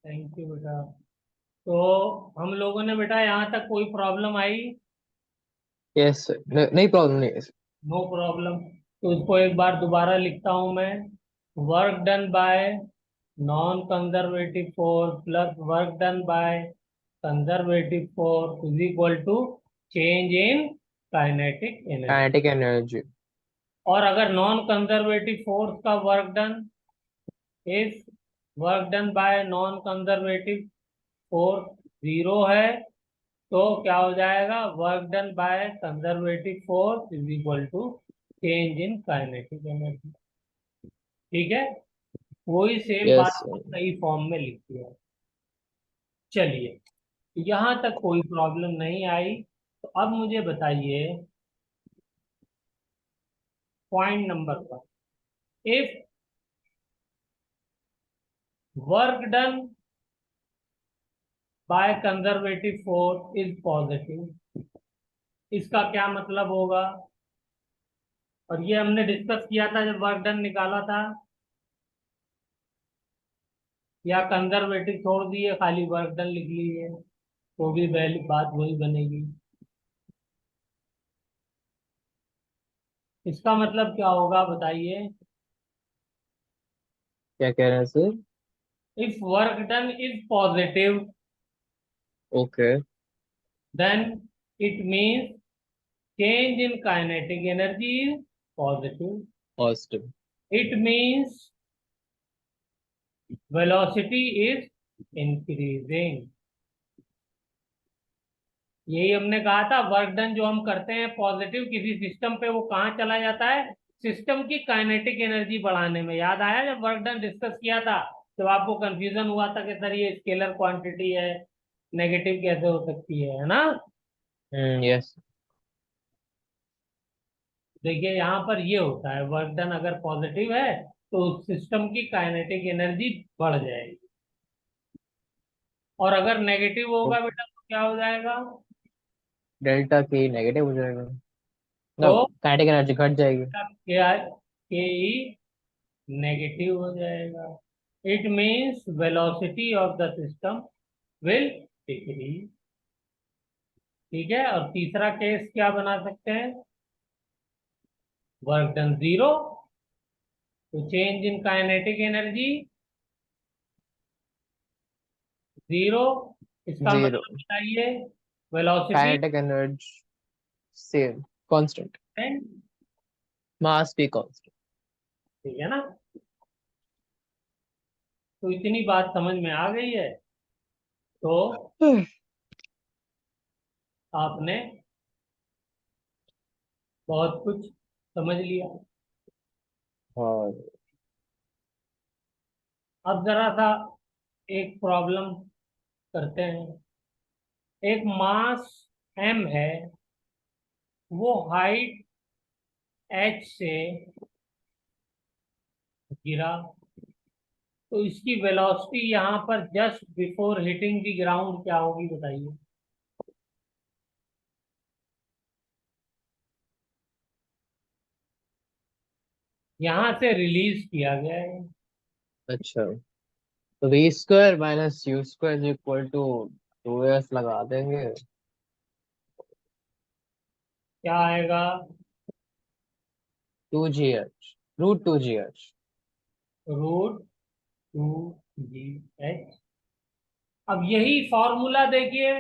Thank you बेटा। तो हम लोगों ने बेटा यहाँ तक कोई प्रॉब्लम आई? यस सर, नहीं प्रॉब्लम नहीं है। No problem. तो इसको एक बार दोबारा लिखता हूं मैं। Work done by non conservative force plus work done by conservative force is equal to change in kinetic energy. Kinetic energy. और अगर नॉन कंजर्वेटिव फोर्स का if work done by non conservative force zero है, तो क्या हो जाएगा? Work done by conservative force is equal to change in kinetic energy. ठीक है। वही सेम यस बात को सर। सही फॉर्म में लिख दिया। चलिए, यहां तक कोई प्रॉब्लम नहीं आई। तो अब मुझे बताइए point number 1। If work done by conservative force is positive, इसका क्या मतलब होगा? और ये हमने डिस्कस किया था जब वर्क डन निकाला था। या कंजर्वेटिव छोड़ दिए, खाली वर्क डन लिख लिए, तो भी वैली बात वही बनेगी। इसका मतलब क्या होगा बताइए? क्या कह रहे हैं sir? If work done is positive, okay. then it means change in kinetic energy is positive. Positive. It means velocity is increasing. यही हमने कहा था, वर्क डन जो हम करते हैं पॉजिटिव किसी सिस्टम पे, वो कहाँ चला जाता है? सिस्टम की काइनेटिक एनर्जी बढ़ाने में। याद आया जब वर्क डन डिस्कस किया था, जब आपको कंफ्यूजन हुआ था कि सर ये स्केलर क्वांटिटी है, नेगेटिव कैसे हो सकती है ना? यस। देखिए यहाँ पर ये होता है, वर्क डन अगर पॉजिटिव है तो सिस्टम की काइनेटिक एनर्जी बढ़ जाएगी। और अगर नेगेटिव होगा बेटा तो क्या हो जाएगा? डेल्टा के नेगेटिव हो जाएगा, तो मतलब काइनेटिक एनर्जी घट जाएगी। के ई नेगेटिव हो जाएगा। It means velocity of the system will decrease. ठीक है। और तीसरा केस क्या बना सकते हैं? वर्क डन जीरो, तो change in kinetic energy zero. इसका जीरो। मतलब बताइए? Velocity kinetic energy same, constant. And, mass भी कांस्टेंट। ठीक है ना? तो इतनी बात समझ में आ गई है। तो आपने बहुत कुछ समझ लिया। और अब जरा सा एक प्रॉब्लम करते हैं। एक मास m है, वो हाइट h से गिरा, तो इसकी वेलोसिटी यहाँ पर just before hitting the ground क्या होगी बताइए? यहाँ से रिलीज किया गया है। अच्छा, तो we square minus you square equal to 2s लगा देंगे। क्या आएगा? 2gh, √2gh। √2gh। अब यही फॉर्मूला देखिए,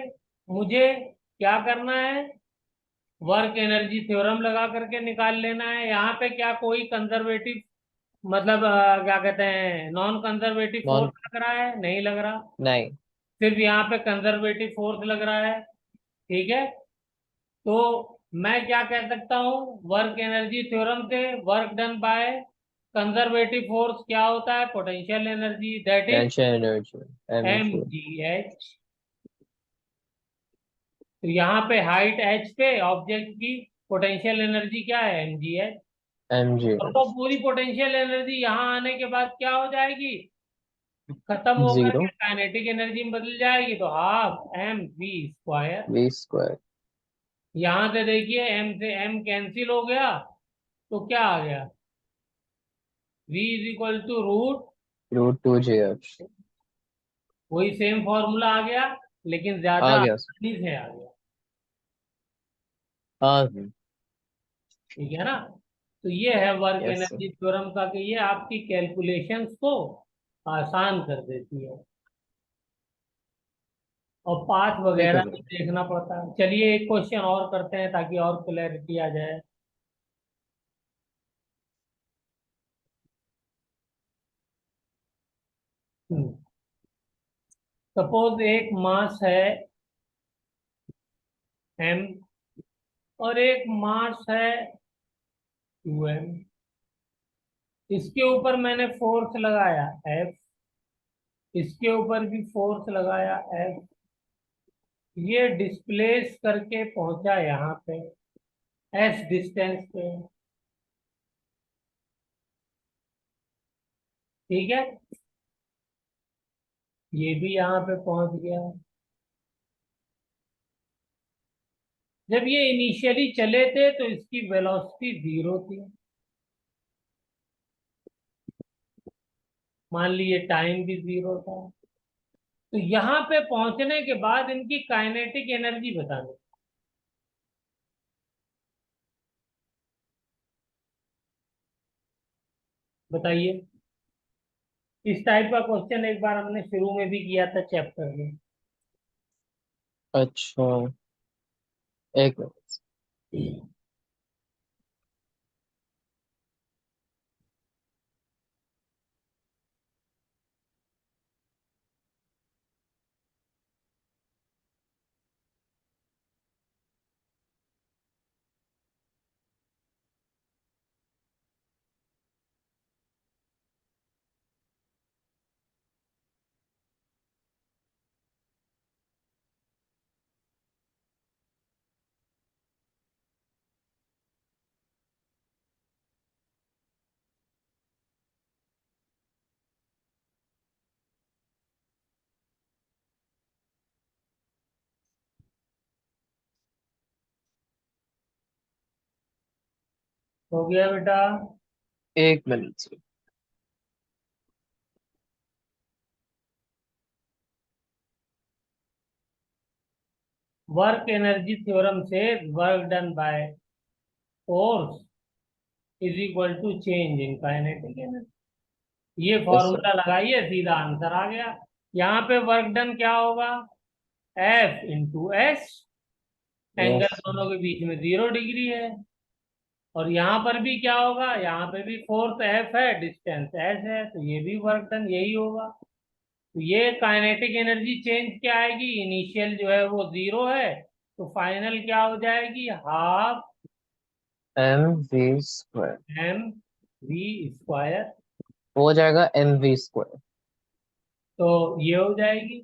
मुझे क्या करना है? वर्क एनर्जी थ्योरम लगा करके निकाल लेना है। यहाँ पे क्या कोई कंजर्वेटिव, मतलब क्या कहते हैं, नॉन कंजर्वेटिव नॉन। फोर्स लग रहा है? नहीं लग रहा। नहीं। सिर्फ यहाँ पे कंजर्वेटिव फोर्स लग रहा है। ठीक है। तो मैं क्या कह सकता हूँ वर्क एनर्जी थ्योरम से? Work done by conservative force क्या होता है? Potential energy, that is tension energy, M mg। G H. तो यहाँ पे हाइट एच पे ऑब्जेक्ट की पोटेंशियल एनर्जी क्या है? M G H. mg। और वो पूरी पोटेंशियल एनर्जी यहाँ आने के बाद क्या हो जाएगी? खत्म होकर जीरो। के काइनेटिक एनर्जी में बदल जाएगी, तो half M V square. V square. यहां से देखिए एम से एम कैंसिल हो गया, तो क्या आ गया? V is equal to root √2gh। वही सेम फॉर्मूला आ गया, लेकिन ज्यादा आ गया सर। आसानी से आ गया। हाँ सर। ठीक है ना। तो ये है work yes sir. Energy theorem का, कि ये आपकी कैलकुलेशंस को आसान कर देती है, और पाथ ठीक है वगैरह भी सर। देखना पड़ता है। चलिए एक क्वेश्चन और करते हैं ताकि और क्लैरिटी आ जाए। सपोज एक मास है m, और एक मास है 2m। इसके ऊपर मैंने फोर्स लगाया F, इसके ऊपर भी फोर्स लगाया F। ये डिस्प्लेस करके पहुंचा यहाँ पे s डिस्टेंस पे। ठीक है, ये भी यहाँ पे पहुंच गया। जब ये इनिशियली चले थे तो इसकी वेलोसिटी 0 थी। मान लीजिए टाइम भी 0 था। तो यहाँ पे पहुंचने के बाद इनकी काइनेटिक एनर्जी बतानी। बताइए। इस टाइप का क्वेश्चन एक बार हमने शुरू में भी किया था चैप्टर में। अच्छा, एक मिनट। हो गया बेटा। एक minute sir. Work energy theorem से work done by force is equal to change in kinetic energy. ये यस सर। फॉर्मूला लगाइए, सीधा आंसर आ गया। यहाँ पे वर्क डन क्या होगा? F into S. Angle yes. दोनों के बीच में 0 डिग्री है। और यहाँ पर भी क्या होगा? यहाँ पे भी फोर्स F है, डिस्टेंस S है, तो ये भी वर्क डन यही होगा। तो ये काइनेटिक एनर्जी चेंज क्या आएगी? इनिशियल जो है वो 0 है, तो फाइनल क्या हो जाएगी? Half M V square. M V square. हो जाएगा एम वी स्क्वायर। तो ये हो जाएगी।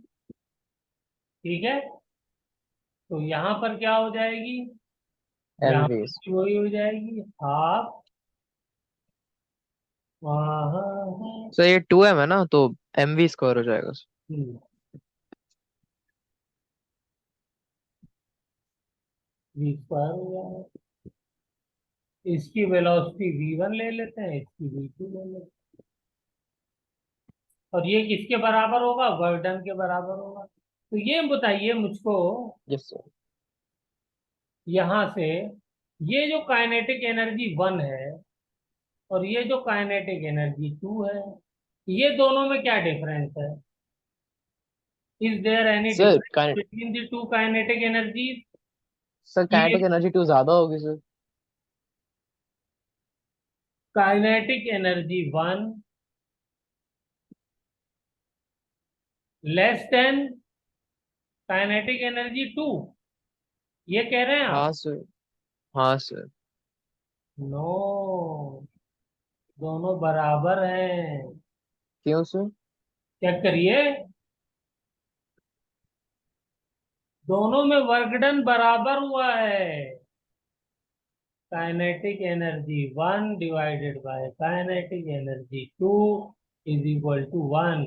ठीक है, तो यहाँ पर क्या हो जाएगी? एम यहाँ वी पर भी वही हो जाएगी, हाफ। हाँ, सर ये 2m है ना, तो एम वी स्क्वायर हो जाएगा सर। वी स्क्वायर हो जाएगा। इसकी वेलोसिटी v1 ले लेते हैं, इसकी v2 ले लेते हैं। और ये किसके बराबर होगा? वर्क डन के बराबर होगा। तो ये बताइए मुझको, यस सर। यहां से ये जो काइनेटिक एनर्जी 1 है और ये जो काइनेटिक एनर्जी 2 है, ये दोनों में क्या डिफरेंस है? Is there any sir difference between the two kinetic energies? Sir ये काइनेटिक एनर्जी 2 ज्यादा होगी सर। Kinetic energy 1 less than kinetic energy 2, ये कह रहे हैं आप? हाँ सर। हाँ सर। नो, दोनों बराबर हैं। क्यों सर? चेक करिए, दोनों में वर्क डन बराबर हुआ है। Kinetic energy 1 divided by kinetic energy 2 is equal to 1।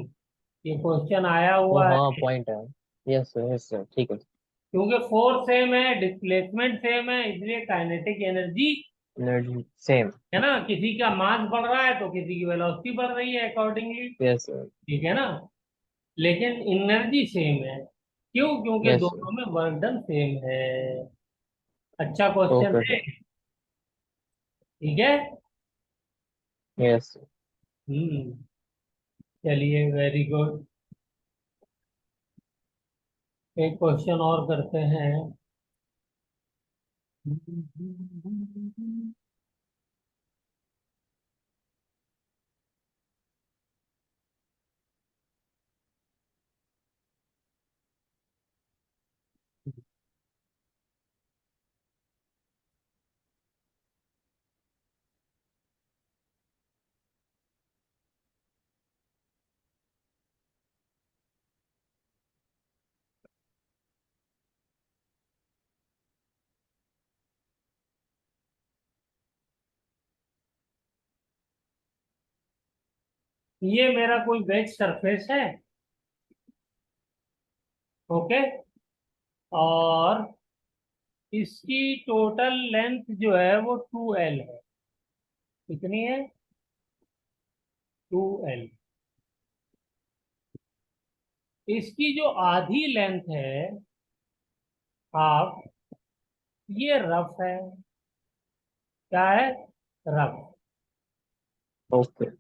ये क्वेश्चन आया ओ हुआ हाँ, है। पॉइंट है। यस सर ठीक है। क्योंकि फोर्स सेम है, डिस्प्लेसमेंट सेम है, इसलिए काइनेटिक एनर्जी एनर्जी सेम। है ना, किसी का मास बढ़ रहा है तो किसी की वेलोसिटी बढ़ रही है अकॉर्डिंगली। Yes sir. ठीक है ना। लेकिन एनर्जी सेम है। क्यों? क्योंकि यस सर। दोनों में वर्क डन सेम है। अच्छा क्वेश्चन ओके है। सर। ठीक है। यस। हम्म। चलिए, वेरी गुड। एक क्वेश्चन और करते हैं। ये मेरा कोई वेज सरफेस है। ओके। और इसकी टोटल लेंथ जो है वो 2L है। कितनी है? 2L। इसकी जो आधी लेंथ है, हाफ, ये रफ है। क्या है? रफ। ओके।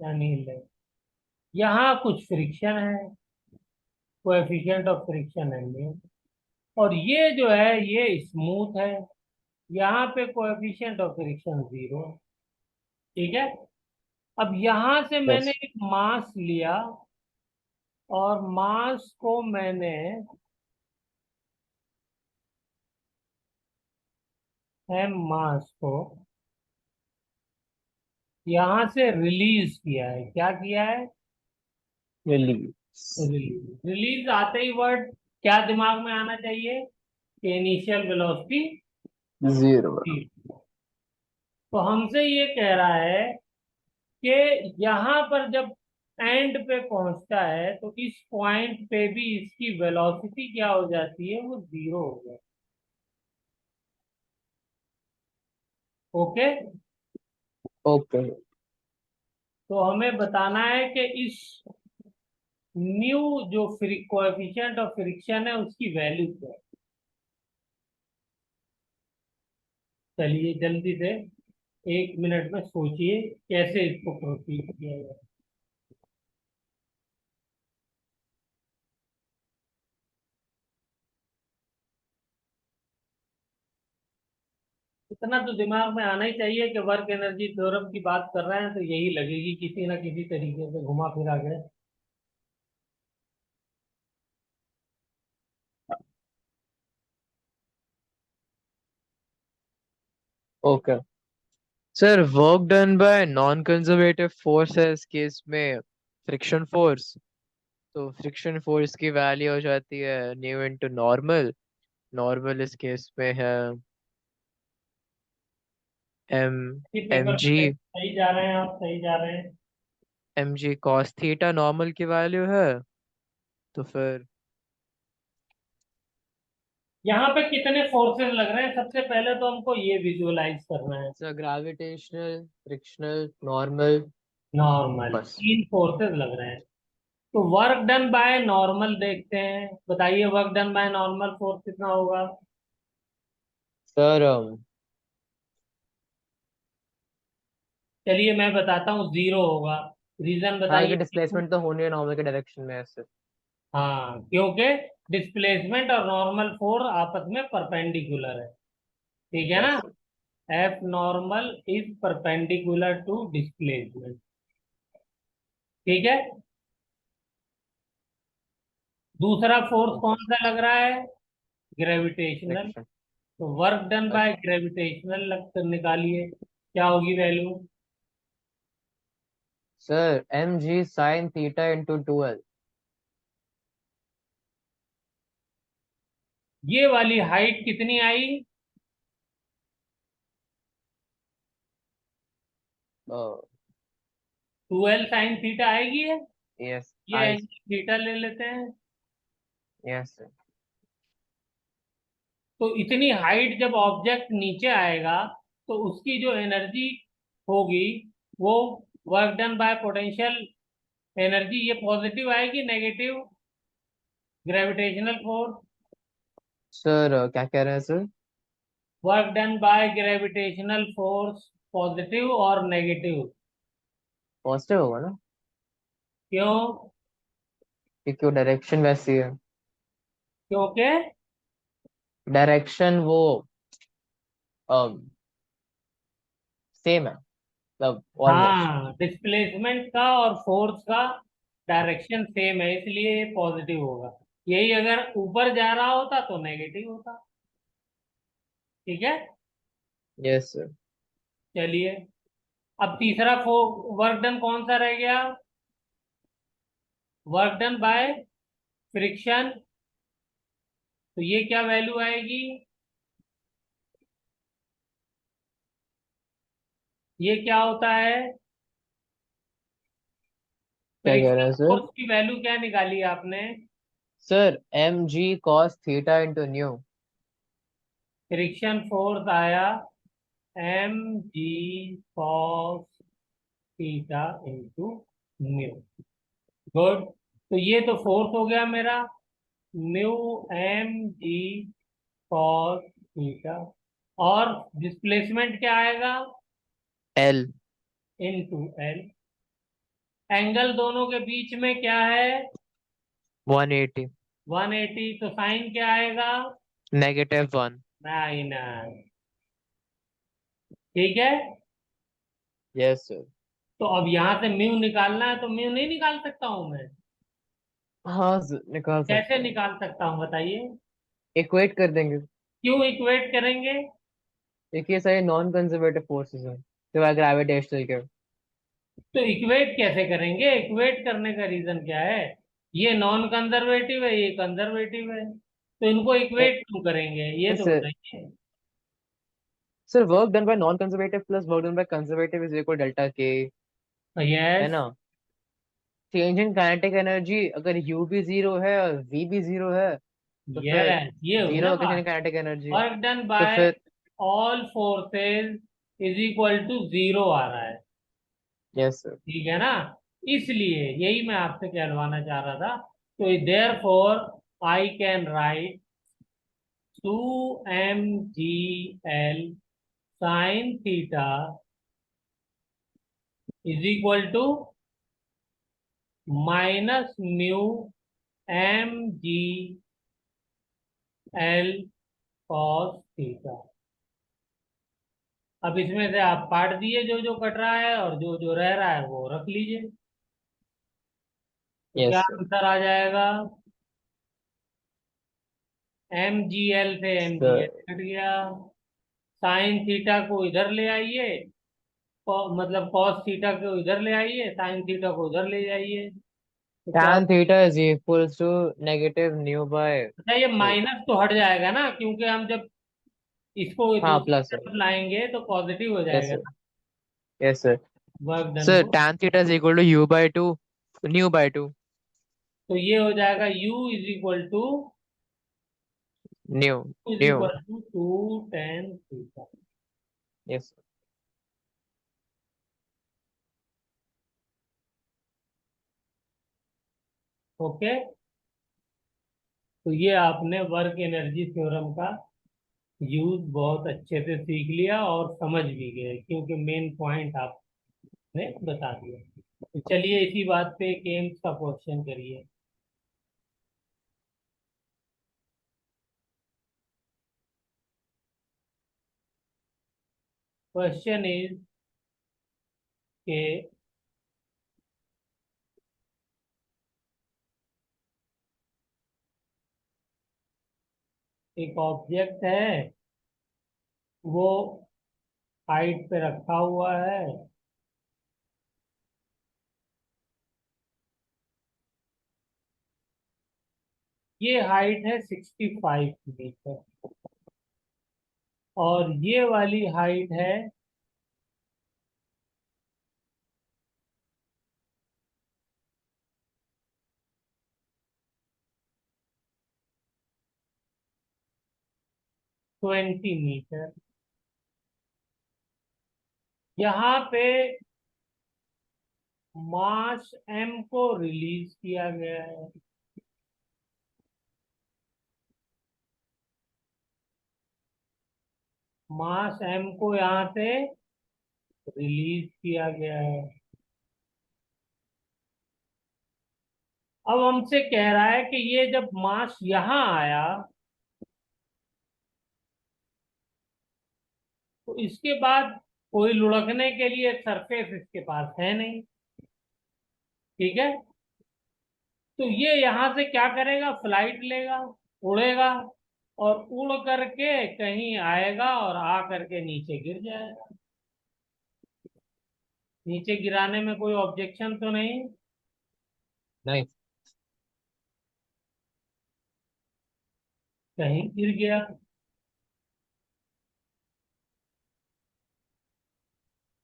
यानी ले, यहाँ कुछ फ्रिक्शन है, कोएफिशिएंट ऑफ फ्रिक्शन है ये। और ये जो है ये स्मूथ है। यहाँ पे कोएफिशिएंट ऑफ फ्रिक्शन 0 है। ठीक है। अब यहाँ से मैंने यस। एक मास लिया, और मास को मैंने एम मास को यहाँ से रिलीज किया है। क्या किया है? रिलीज। रिलीज। रिलीज आते ही वर्ड क्या दिमाग में आना चाहिए? कि इनिशियल वेलोसिटी। जीरो। तो हमसे ये कह रहा है कि यहाँ पर जब एंड पे पहुंचता है तो इस पॉइंट पे भी इसकी वेलोसिटी क्या हो जाती है? वो 0 हो जाती है। ओके। ओके। तो हमें बताना है कि इस न्यू जो कोएफिशिएंट ऑफ फ्रिक्शन है उसकी वैल्यू क्या है। चलिए जल्दी से 1 मिनट में सोचिए कैसे इसको प्रोसीड किया जाए। इतना तो दिमाग में आना ही चाहिए कि वर्क एनर्जी थ्योरम की बात कर रहे हैं तो यही लगेगी किसी ना किसी तरीके से घुमा फिरा के। Okay sir, work done by non conservative force है इस केस में फ्रिक्शन फोर्स। तो फ्रिक्शन फोर्स की वैल्यू हो जाती है न्यू इनटू नॉर्मल। नॉर्मल इस केस में है एम इसी एम पेपर पे जी। सही सही जा रहे हैं आप, सही जा रहे हैं। M G cos theta normal की वैल्यू है। तो फिर यहाँ पे कितने फोर्सेस लग रहे हैं? सबसे पहले तो हमको ये विजुअलाइज करना है। Sir gravitational, frictional, normal. Normal बस। 3 फोर्सेस लग रहे हैं। तो वर्क डन बाय नॉर्मल देखते हैं। बताइए work done by normal force कितना होगा? सर चलिए मैं बताता हूँ, 0 होगा। रीजन हाँ, कि बताइए क्यों? डिस्प्लेसमेंट तो होनी है नॉर्मल के डायरेक्शन में ऐसे। हाँ, क्योंकि डिस्प्लेसमेंट और नॉर्मल फोर्स आपस में परपेंडिकुलर है। ठीक है ना? Yes sir. F normal is perpendicular to displacement. ठीक है। दूसरा फोर्स कौन सा लग रहा है? ग्रेविटेशनल। फ्रिक्शन। तो वर्क डन बाय ग्रेविटेशनल लग कर निकालिए, क्या होगी value? Sir M G sine theta into 2L। ये वाली हाइट कितनी आई? 12 sin थीटा आएगी है। यस ये आई। एंगल थीटा ले लेते हैं। Yes sir. तो इतनी हाइट जब ऑब्जेक्ट नीचे आएगा तो उसकी जो एनर्जी होगी वो work done bye potential energy ये पॉजिटिव आएगी नेगेटिव? ग्रेविटेशनल फोर्स, सर क्या कह रहे हैं sir? Work done by gravitational force, positive और नेगेटिव? पॉजिटिव होगा ना, क्यों? क्योंकि वो डायरेक्शन वैसी है। क्योंकि डायरेक्शन वो सेम है, मतलब ऑलमोस्ट। हाँ, डिस्प्लेसमेंट का और फोर्स का डायरेक्शन सेम है, इसलिए ये पॉजिटिव होगा। यही अगर ऊपर जा रहा होता तो नेगेटिव होता। ठीक है। Yes sir. चलिए, अब तीसरा वर्क डन कौन सा रह गया? Work done by friction. तो ये क्या वैल्यू आएगी? ये क्या होता है? क्या कह रहे फ्रिक्शन हैं सर? फोर्स की वैल्यू क्या निकाली आपने? Sir M G cos theta into mu. Friction force आया M G cos theta into mu. Good. तो ये तो फोर्स हो गया मेरा, mu M G cos theta. और डिस्प्लेसमेंट क्या आएगा? एल। Into L. एंगल दोनों के बीच में क्या है? 180। 180। तो साइन क्या आएगा? -1। माइनस। ठीक है। Yes sir. तो अब यहां से म्यू निकालना है, तो म्यू नहीं निकाल सकता हूं मैं? हाँ निकाल कैसे सकते हैं। निकाल सकता हूँ बताइए? इक्वेट कर देंगे। क्यों इक्वेट करेंगे? देखिए सारे नॉन कंजर्वेटिव फोर्सेस हैं सिवाय ग्रेविटेशनल के। तो इक्वेट कैसे करेंगे? इक्वेट करने का रीजन क्या है? ये नॉन कंजर्वेटिव है, ये कंजर्वेटिव है, तो इनको इक्वेट क्यों करेंगे, ये तो सर बताइए। Sir work done by non conservative plus work done by conservative is equal delta के, है यस। ना? चेंज इन काइनेटिक एनर्जी, अगर यू भी जीरो है और वी भी जीरो है तो फिर यस, ये हुई जीरो ना लोकेशन बात। Kinetic energy. वर्क डन तो बाय फिर all forces is equal to zero आ रहा है। Yes sir. ठीक है ना? इसलिए यही मैं आपसे कहलवाना चाह रहा था। तो there for I can write 2mgl sine theta is equal to minus mu M g l cos theta. अब इसमें से आप काट दिए जो जो कट रहा है, और जो जो रह रहा है वो रख लीजिए। तो क्या यस सर। आंसर आ जाएगा? एम जी एल से m g l sir cut गया। साइन थीटा को इधर ले आइए, मतलब कॉस थीटा को इधर ले आइए, साइन थीटा को उधर ले जाइए। तो क्या tan हो? Theta is equals to negative nu by अच्छा, ये 2। माइनस तो हट जाएगा ना, क्योंकि हम जब इसको हाँ दूसरी प्लस है। तरफ लाएंगे तो पॉजिटिव हो यस जाएगा सर। ना। Yes sir. Work done sir को। tan theta is equal to u/2 न्यू/2। तो ये हो जाएगा u is equal to nu. Is nu. Equal to 2 tan theta. Yes. Okay. तो ये आपने वर्क एनर्जी थ्योरम का यूज बहुत अच्छे से सीख लिया और समझ भी गए, क्योंकि मेन पॉइंट आपने बता दिया। तो चलिए इसी बात पे एक एम्स का क्वेश्चन करिए। क्वेश्चन इज के एक ऑब्जेक्ट है, वो हाइट पे रखा हुआ है, ये हाइट है 65 मीटर, और ये वाली हाइट है 20 मीटर। यहाँ पे मास m को रिलीज किया गया है। मास m को यहां से रिलीज किया गया है। अब हमसे कह रहा है कि ये जब मास यहां आया तो इसके बाद कोई लुढ़कने के लिए सरफेस इसके पास है नहीं। ठीक है। तो ये यहां से क्या करेगा, फ्लाइट लेगा, उड़ेगा, और उड़ करके कहीं आएगा और आ करके नीचे गिर जाएगा। नीचे गिराने में कोई ऑब्जेक्शन तो नहीं? नहीं। कहीं गिर गया।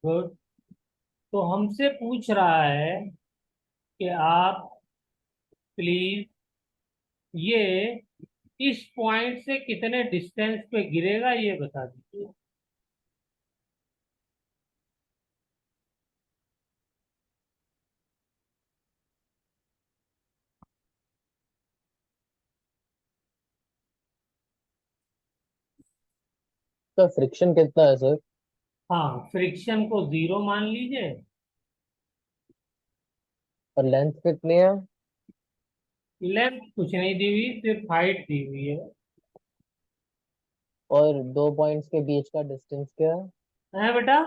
गुड। तो हमसे पूछ रहा है कि आप प्लीज ये इस पॉइंट से कितने डिस्टेंस पे गिरेगा ये बता दीजिए। तो फ्रिक्शन कितना है सर? हाँ, फ्रिक्शन को 0 मान लीजिए। और लेंथ कितनी है? लेंथ कुछ नहीं दी हुई, सिर्फ हाइट दी हुई है। और दो पॉइंट्स के बीच का डिस्टेंस क्या है? है बेटा?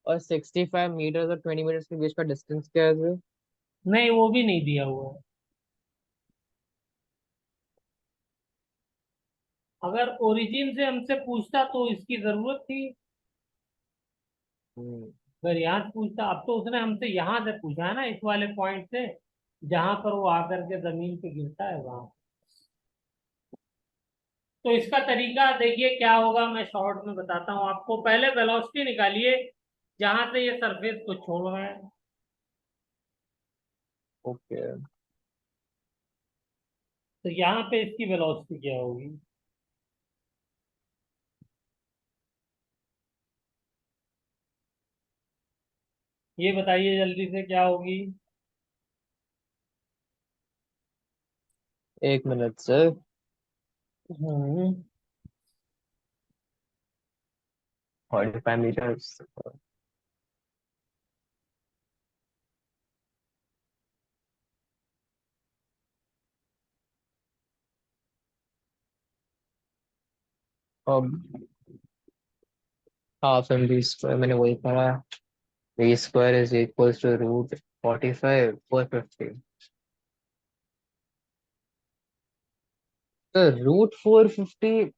और 65 मीटर और 20 मीटर के बीच का डिस्टेंस क्या है सर? नहीं, वो भी नहीं दिया हुआ है। अगर ओरिजिन से हमसे पूछता तो इसकी जरूरत थी। हम्म। अगर यहाँ से पूछता, अब तो उसने हमसे यहाँ से पूछा है ना, इस वाले पॉइंट से, जहां पर वो आकर के जमीन पे गिरता है वहां। तो इसका तरीका देखिए क्या होगा, मैं शॉर्ट में बताता हूँ आपको। पहले वेलोसिटी निकालिए जहां से ये सरफेस को छोड़ रहा है। ओके। तो यहाँ पे इसकी वेलोसिटी क्या होगी? ये बताइए जल्दी से, क्या होगी? 1 मिनट सर। हम्म। 45 मीटर। अब हाफ एम बी स्क्वायर मैंने वही पढ़ा। B square is equals to root 45 450। तो root 450।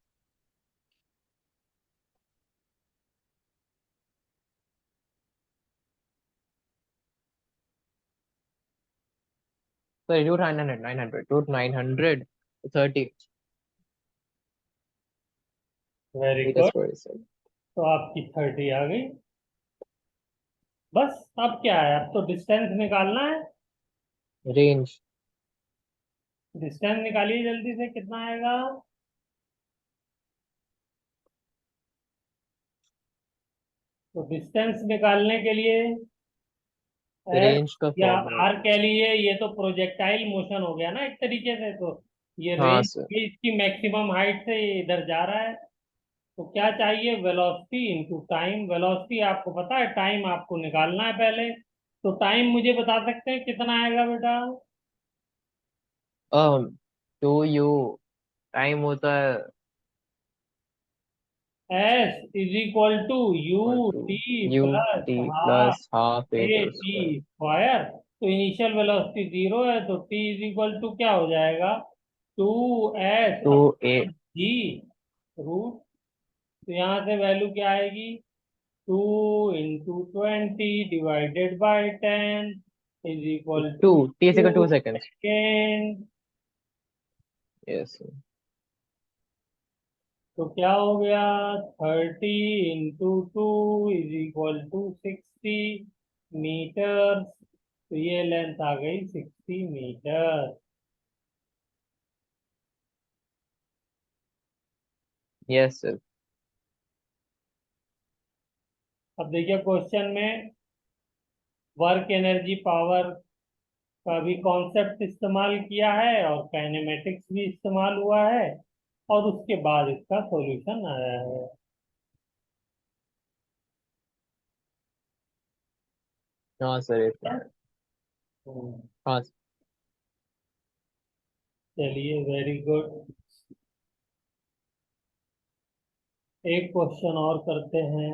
Sorry, root 900 root 930 very metre good. Square sir. तो आपकी 30 आ गई। बस। अब क्या है, अब तो डिस्टेंस निकालना है। रेंज। डिस्टेंस निकालिए जल्दी से, कितना आएगा? तो डिस्टेंस निकालने के लिए एस रेंज का या फॉर्मूला। आर कह लीजिए, ये तो प्रोजेक्टाइल मोशन हो गया ना एक तरीके से। तो ये हाँ रेंज सर। भी इसकी मैक्सिमम हाइट से ये इधर जा रहा है। तो क्या चाहिए, वेलोसिटी इनटू टाइम। वेलोसिटी आपको पता है, टाइम आपको निकालना है पहले। तो टाइम मुझे बता सकते हैं कितना आएगा बेटा? टू यू टाइम होता है s is equal to u equal to t u plus t half plus half a a to t square. Square. तो इनिशियल वेलोसिटी 0 है, तो टी इज इक्वल टू क्या हो जाएगा, 2s to a. Upon g root. तो यहाँ से value क्या आएगी, 2 into 20 divided by 10 is equal to to t से 2 सेकेंड्स। सेकेंड। यस। तो क्या हो गया, 30 into 2 is equal to 60 metre. तो ये लेंथ आ गई 60 मीटर। Yes sir. अब देखिए क्वेश्चन में वर्क एनर्जी पावर का भी कॉन्सेप्ट इस्तेमाल किया है और काइनेमेटिक्स भी इस्तेमाल हुआ है, और उसके बाद इसका सॉल्यूशन आया है। हाँ सर, एक बार। हम्म, हाँ sir। चलिए, वेरी गुड। एक क्वेश्चन और करते हैं।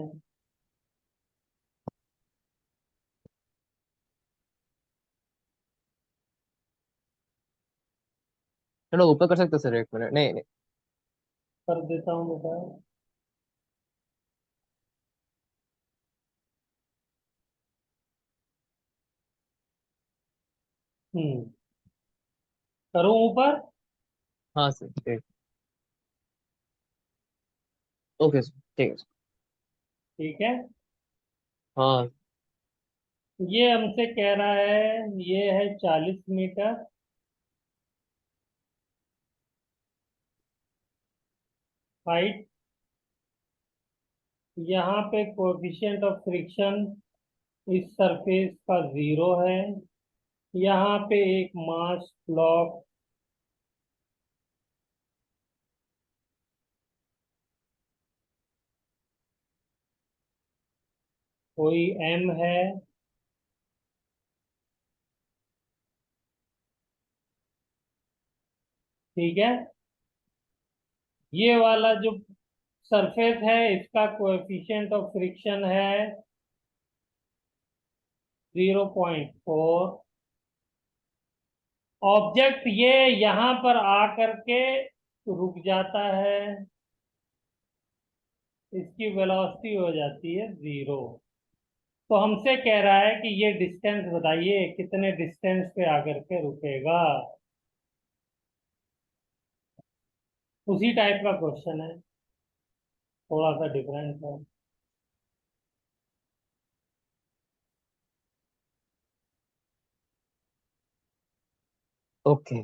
चलो ऊपर कर सकते सर, 1 मिनट, नहीं नहीं। कर देता हूँ बेटा। हम्म, करूँ ऊपर? हाँ सर, ठीक। ओके सर, ठीक है sir। ठीक है। हाँ। ये हमसे कह रहा है, ये है 40 मीटर हाइट। यहाँ पे कोएफिशिएंट ऑफ फ्रिक्शन इस सरफेस का 0 है। यहाँ पे एक मास ब्लॉक कोई M है। ठीक है। ये वाला जो सरफेस है, इसका कोएफिशिएंट ऑफ फ्रिक्शन है 0.4। ऑब्जेक्ट ये यहाँ पर आकर के रुक जाता है, इसकी वेलोसिटी हो जाती है 0। तो हमसे कह रहा है कि ये डिस्टेंस बताइए, कितने डिस्टेंस पे आकर के रुकेगा। उसी टाइप का क्वेश्चन है, थोड़ा सा डिफरेंस है। Okay,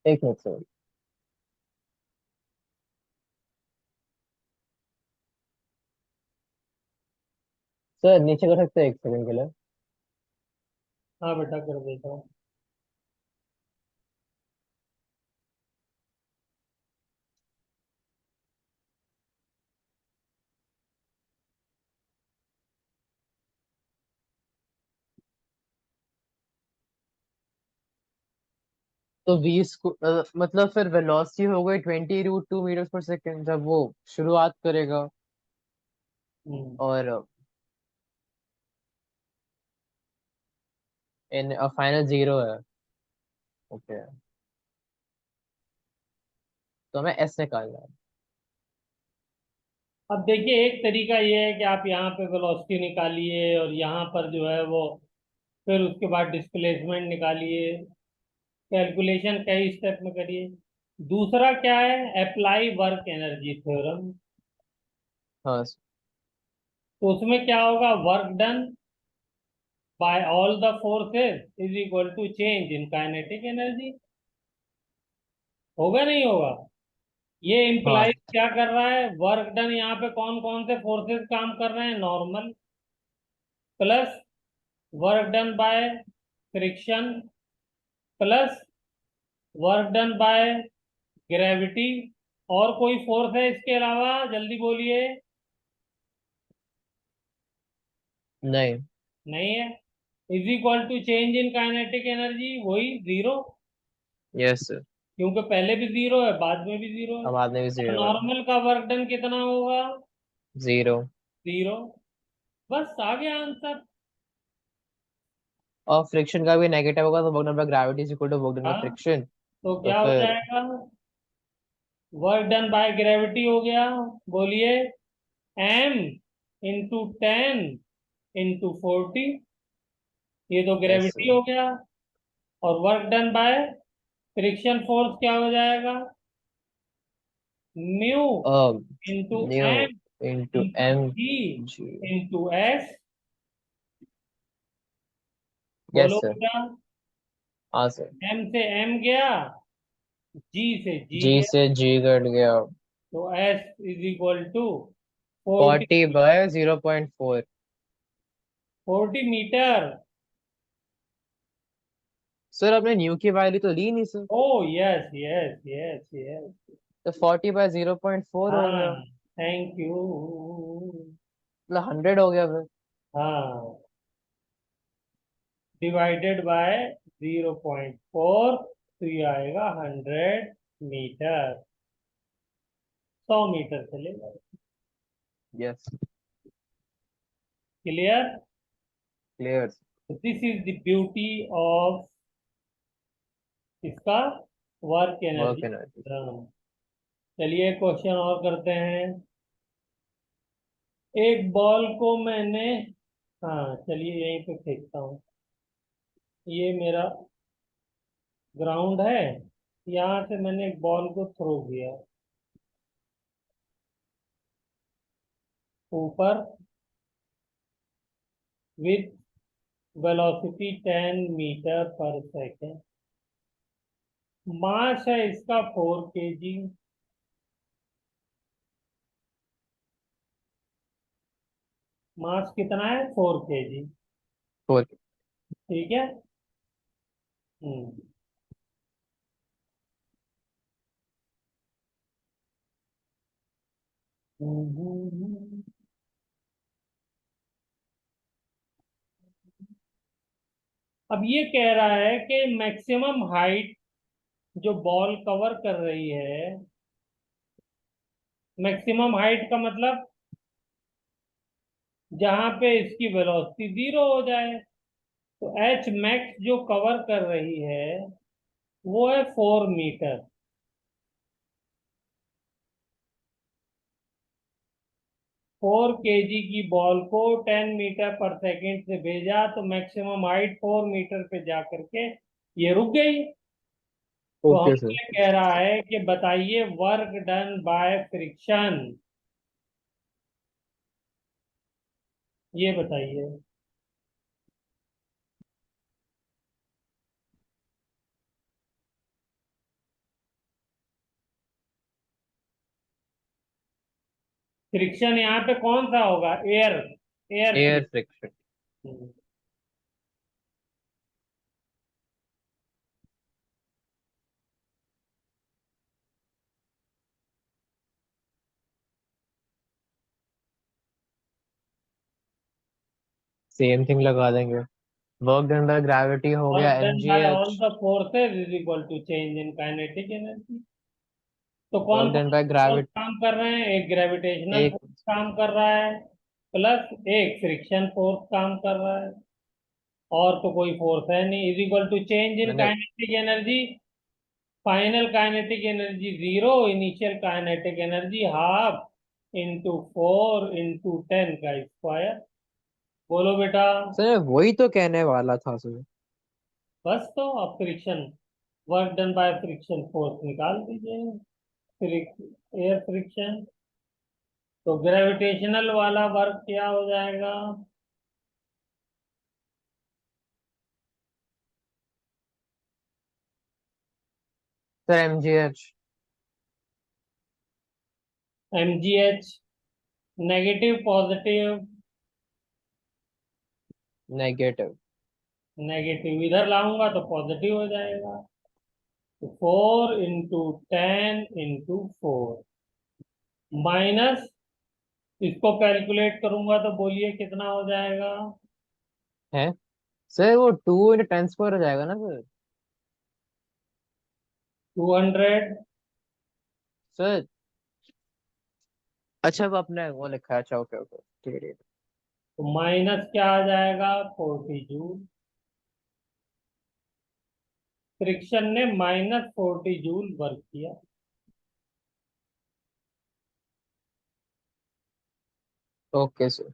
1 minute sir. सर नीचे कर सकते हैं 1 सेकंड के लिए? हाँ बेटा, कर देता हूँ। तो 20 को मतलब फिर वेलोसिटी हो गई 20√2 मीटर पर सेकेंड जब वो शुरुआत करेगा, हम्म, और इन फाइनल 0 है। ओके, तो हमें एस निकालना है। अब देखिए, एक तरीका ये है कि आप यहाँ पे वेलोसिटी निकालिए और यहाँ पर जो है वो, फिर उसके बाद डिस्प्लेसमेंट निकालिए। कैलकुलेशन कई स्टेप में करिए। दूसरा क्या है, अप्लाई वर्क एनर्जी थ्योरम। हाँ तो उसमें क्या होगा, work done by all the forces is equal to change in kinetic energy. होगा नहीं होगा? ये हाँ इम्प्लाई क्या कर रहा है, वर्क डन यहाँ पे कौन कौन से फोर्सेस काम कर रहे हैं, normal plus work done by friction plus work done by gravity. और कोई फोर्स है इसके अलावा, जल्दी बोलिए। नहीं। नहीं है। Is equal to change in kinetic energy, वही 0। Yes sir. क्योंकि पहले भी 0 है, बाद में भी 0 है। अब बाद में भी अब 0 है। नॉर्मल का वर्क डन कितना होगा? 0। 0। बस आ गया आंसर। और फ्रिक्शन का भी नेगेटिव होगा, तो work done by gravity is equal to work done by हाँ, फ्रिक्शन। तो तो क्या हो फिर जाएगा, वर्क डन बाय ग्रेविटी हो गया, बोलिए, M × 10 × 40। ये तो यस ग्रेविटी सर। हो गया। और work done by friction force क्या हो जाएगा, mu into mu M into into M G G. Into S. Yes बोलो सर। बेटा। हाँ सर। एम से एम गया, जी जी है, से जी कट गया। तो s is equal to 40, 40/0.4। 40 metre. Sir आपने न्यू की वैल्यू तो ली नहीं sir. Oh yes yes yes yes. तो 40/0.4 हो हाँ, गया, थैंक यू। मतलब 100 हो गया फिर। हाँ, डिवाइडेड बाय 0.4, तो ये आएगा 100 मीटर। 100 मीटर चलेगा। Yes. Clear. Clear. This is the beauty of इसका work energy work energy. Drama. चलिए क्वेश्चन और करते हैं। एक बॉल को मैंने, हाँ चलिए यहीं पे फेंकता हूँ। ये मेरा ग्राउंड है, यहाँ से मैंने एक बॉल को थ्रो किया ऊपर विथ वेलोसिटी 10 मीटर पर सेकेंड। मास है इसका 4 kg। मास कितना है? 4 kg। फोर। ठीक है। हम्म। अब ये कह रहा है कि मैक्सिमम हाइट जो बॉल कवर कर रही है, मैक्सिमम हाइट का मतलब जहां पे इसकी वेलोसिटी 0 हो जाए। तो एच मैक्स जो कवर कर रही है वो है 4 मीटर। 4 kg की बॉल को 10 मीटर पर सेकेंड से भेजा तो मैक्सिमम हाइट 4 मीटर पे जा करके ये रुक गई। तो ओके सर। हमसे कह रहा है कि बताइए वर्क डन बाय फ्रिक्शन, ये बताइए। फ्रिक्शन यहाँ पे कौन सा होगा? Air, air air friction. Friction. Same thing लगा देंगे। वर्क डन बाय ग्रेविटी हो वर्क गया done by all mgh। The forces is equal to change in kinetic energy. तो कौन वर्क कौन डन बाय से फोर्स ग्रेविटी। काम कर रहे हैं? एक ग्रेविटेशनल एक फोर्स काम कर रहा है, प्लस एक फ्रिक्शन फोर्स काम कर रहा है, और तो कोई फोर्स है नहीं। Is equal to change in मैंने kinetic energy. Final kinetic energy 0, initial kinetic energy half into 4 into 10 का स्क्वायर। बोलो बेटा। सर वही तो कहने वाला था सर। बस तो अब friction, work done by friction force निकाल दीजिए। एयर फ्रिक्शन, तो ग्रेविटेशनल वाला वर्क क्या हो जाएगा? Sir mgh। mgh, negative positive? Negative. Negative इधर लाऊंगा तो पॉजिटिव हो जाएगा। तो 4 इंटू 10 इंटू 4 माइनस, इसको कैलकुलेट करूंगा तो बोलिए कितना हो जाएगा? है सर वो 2 × 10⁻² हो जाएगा ना सर। 200। सर अच्छा वो आपने वो लिखा है, अच्छा ओके ओके ठीक है ठीक है। तो माइनस क्या आ जाएगा? 40 जूल। फ्रिक्शन ने -40 जूल वर्क किया। Okay sir.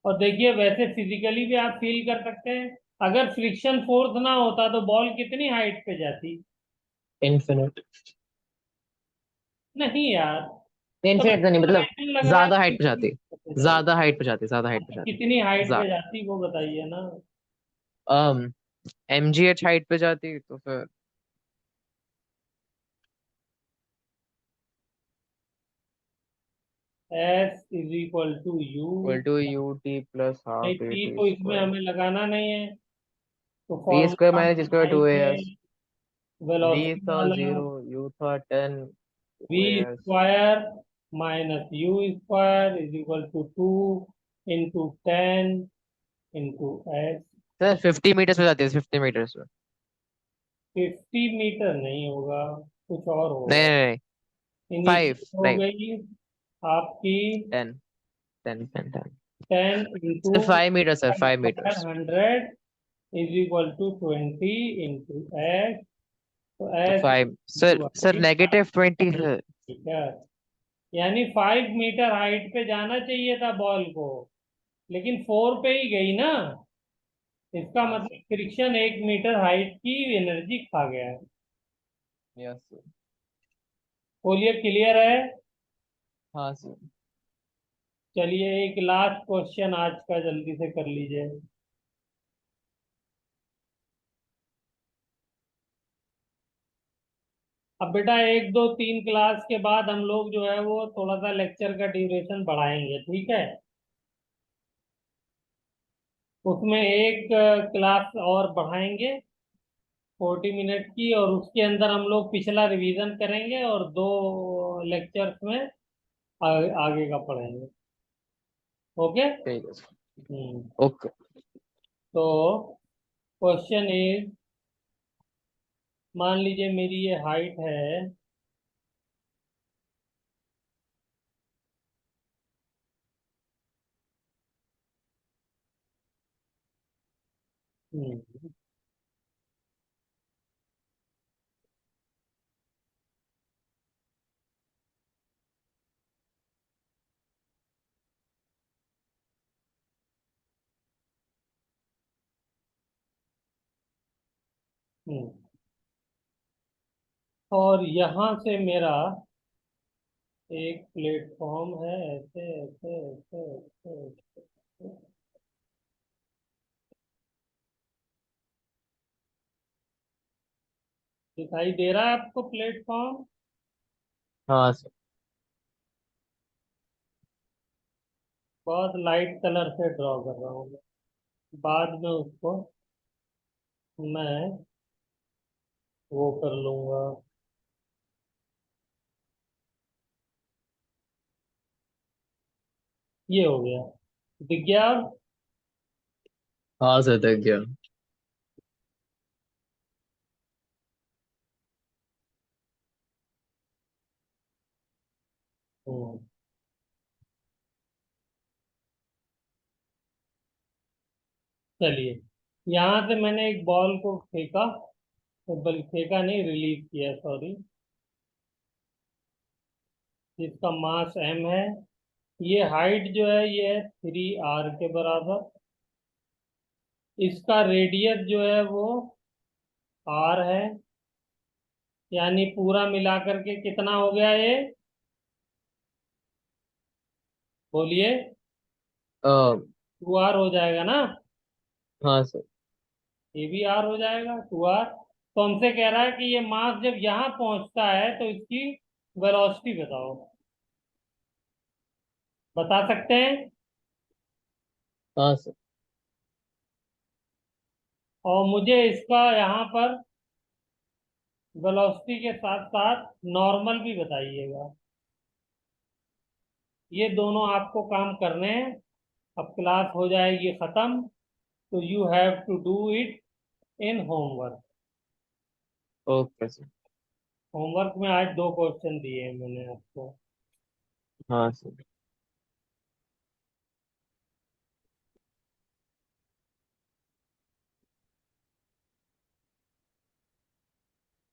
और देखिए वैसे फिजिकली भी आप फील कर सकते हैं, अगर फ्रिक्शन फोर्स ना होता तो बॉल कितनी हाइट पे जाती? इन्फिनिट। नहीं यार। तो इन्फिनिट तो नहीं मतलब मतलब ऐसा लग रहा है ज्यादा कि हाइट पे जाती। पे जाएगी। ज्यादा हाइट पे जाती, ज्यादा हाइट पे तो जाती। कितनी हाइट पे ज्यादा। जाती वो बताइए ना। mgh हाइट पे जाती तो फिर s is equal to u. Equal to u t plus half a t t को इसमें स्क्वायर। हमें लगाना नहीं है, तो वी स्क्वायर फॉर्मूला माइनस हम स्क्वायर टू ए बनाएंगे एस। वी वेलोसिटी था वाला। 0, यू था 10, v two a s. Square minus you square is equal to 2 into 10 into s. Sir 50 metres में जाती है, 50 मीटर्स में। 50 मीटर नहीं होगा, कुछ और नहीं होगा। नहीं नहीं, फाइव, इनिशियल हो नहीं, गई आपकी 10, 10, 10, 10। 10 into sir 5 metre, sir 5 metres. 100 is equal to 20 into s. तो तो s 5, sir sir -20 sir. Metre, यानी 5 मीटर हाइट पे जाना चाहिए था बॉल को, लेकिन 4 पे ही गई ना। इसका हाँ मतलब सर। फ्रिक्शन 1 मीटर हाइट की एनर्जी खा गया है। Yes sir. बोलिए क्लियर है? हाँ सर। चलिए एक लास्ट क्वेश्चन आज का जल्दी से कर लीजिए। अब बेटा 1 2 3 क्लास के बाद हम लोग जो है वो थोड़ा सा लेक्चर का ड्यूरेशन बढ़ाएंगे, ठीक है? उसमें एक क्लास और बढ़ाएंगे 40 मिनट की, और उसके अंदर हम लोग पिछला रिवीजन करेंगे और 2 लेक्चर्स में आगे का पढ़ेंगे। ओके। ठीक है सर। हम्म। ओके। तो क्वेश्चन इज, मान लीजिए मेरी ये हाइट है। हम्म। हम्म। और यहाँ से मेरा एक प्लेटफॉर्म है, ऐसे ऐसे ऐसे ऐसे ऐसे। दिखाई दे रहा है आपको प्लेटफॉर्म? हाँ सर। बहुत लाइट कलर से ड्रॉ कर रहा हूँ मैं। बाद में उसको मैं वो कर लूंगा। ये हो गया, दिख गया अब? हाँ सर, देख गया। हम्म। चलिए, यहाँ से मैंने एक बॉल को फेंका, तो बल फेंका नहीं, रिलीज किया, सॉरी, जिसका मास m है। ये हाइट जो है ये है 3r के बराबर। इसका रेडियस जो है वो r है, यानी पूरा मिला करके कितना हो गया ये? बोलिए। अ, 2r हो जाएगा ना? हाँ सर। ये भी r हो जाएगा, 2r। तो हमसे कह रहा है कि ये मास जब यहाँ पहुंचता है तो इसकी वेलोसिटी बताओ। बता सकते हैं? हाँ सर। और मुझे इसका यहाँ पर वेलोसिटी के साथ साथ नॉर्मल भी बताइएगा। ये दोनों आपको काम करने हैं। अब क्लास हो जाएगी खत्म, तो you have to do it in homework. Okay sir. Homework में आज 2 क्वेश्चन दिए हैं मैंने आपको। हाँ सर।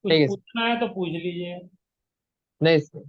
कुछ ठीक है सर। पूछना है तो पूछ लीजिए। नहीं सर।